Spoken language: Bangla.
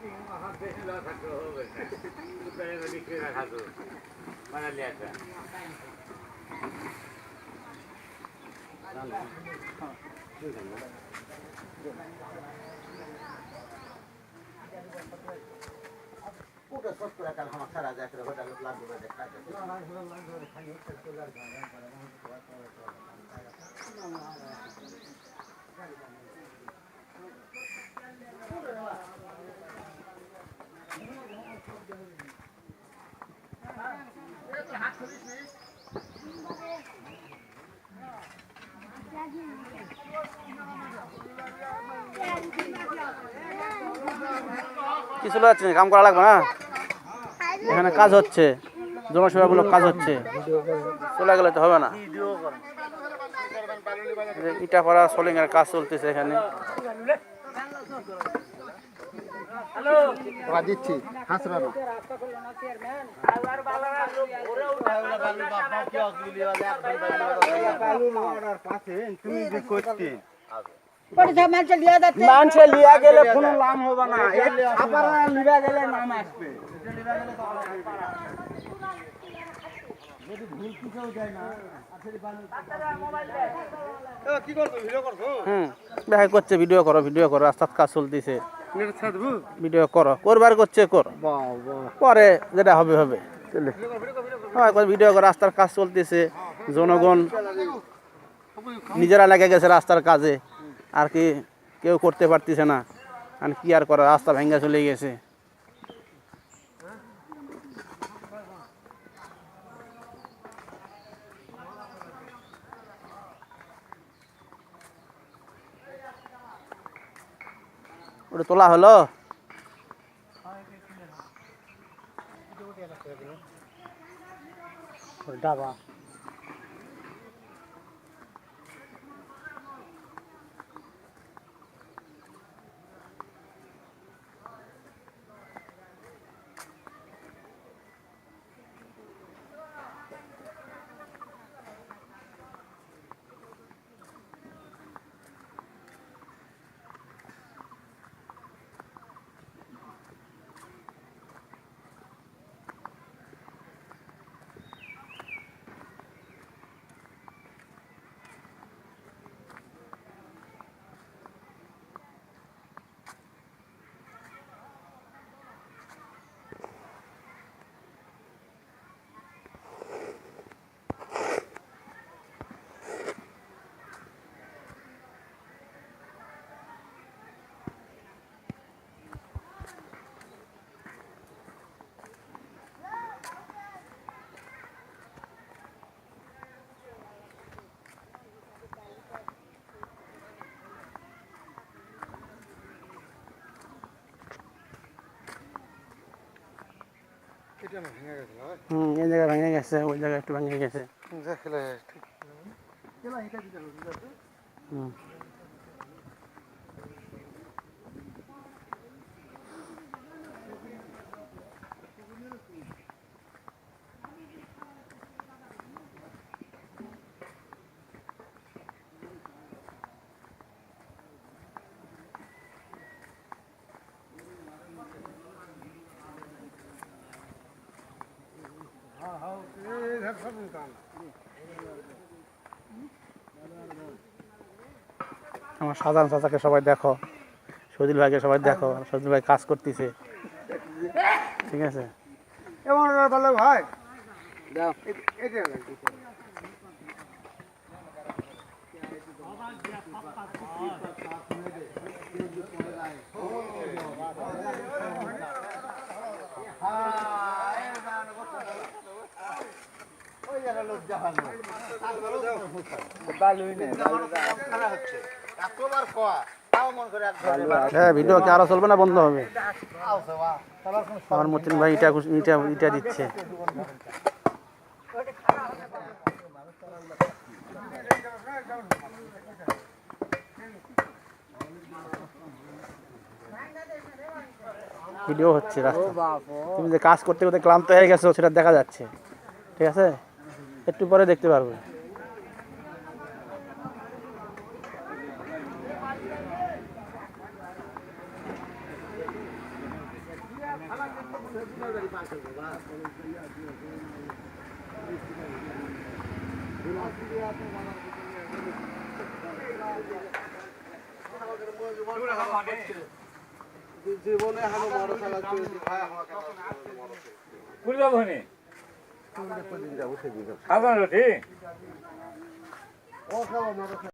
Udah satu akan sama cara aja kalau udah lagu udah dekat. কিছু লাগছে কাম করা লাগবে না, এখানে কাজ হচ্ছে, জনসেবামূলক কাজ হচ্ছে, চলে গেলে তো হবে না। ইটা করা সোলিং এর কাজ চলতেছে এখানে। দিচ্ছি হাসরা না মানুষে লিয়া গেলে কোনো লাভ হবে না, লিয়া গেলে নাম আসবে। দেখা করছে, ভিডিও করো, ভিডিও করো, রাস্তার কাজ চলতেছে, ভিডিও করো, করবার করছে কর, পরে যেটা হবে হবে। ভিডিও করো, রাস্তার কাজ চলতেছে, জনগণ নিজেরা লেগে গেছে রাস্তার কাজে, আর কি কেউ করতে পারতেছে না, আর কি আর করা, রাস্তা ভেঙে চলে গেছে। ওটা তোলা হলো, ডাবা এই জায়গায় ভেঙে গেছে, ওই জায়গায় একটু ভেঙে গেছে। আমার সাধারণ চাচাকে সবাই দেখো, সজিল ভাইকে সবাই দেখো, সজিল ভাই কাজ করতেছে, ঠিক আছে। ভাই হ্যাঁ, ভিডিও কি আরো চলবে না বন্ধ হবে? আমার মতিন ভাই ইটা ইটা ইটা দিচ্ছে। ভিডিও হচ্ছে রাস্তা, তুমি যে কাজ করতে করতে ক্লান্ত হয়ে গেছো সেটা দেখা যাচ্ছে, ঠিক আছে, একটু পরে দেখতে পারবে। জীবনে হানো বড় চালাচ্ছি কুড়ি যাবো নি খাবার রুটি ও খাবো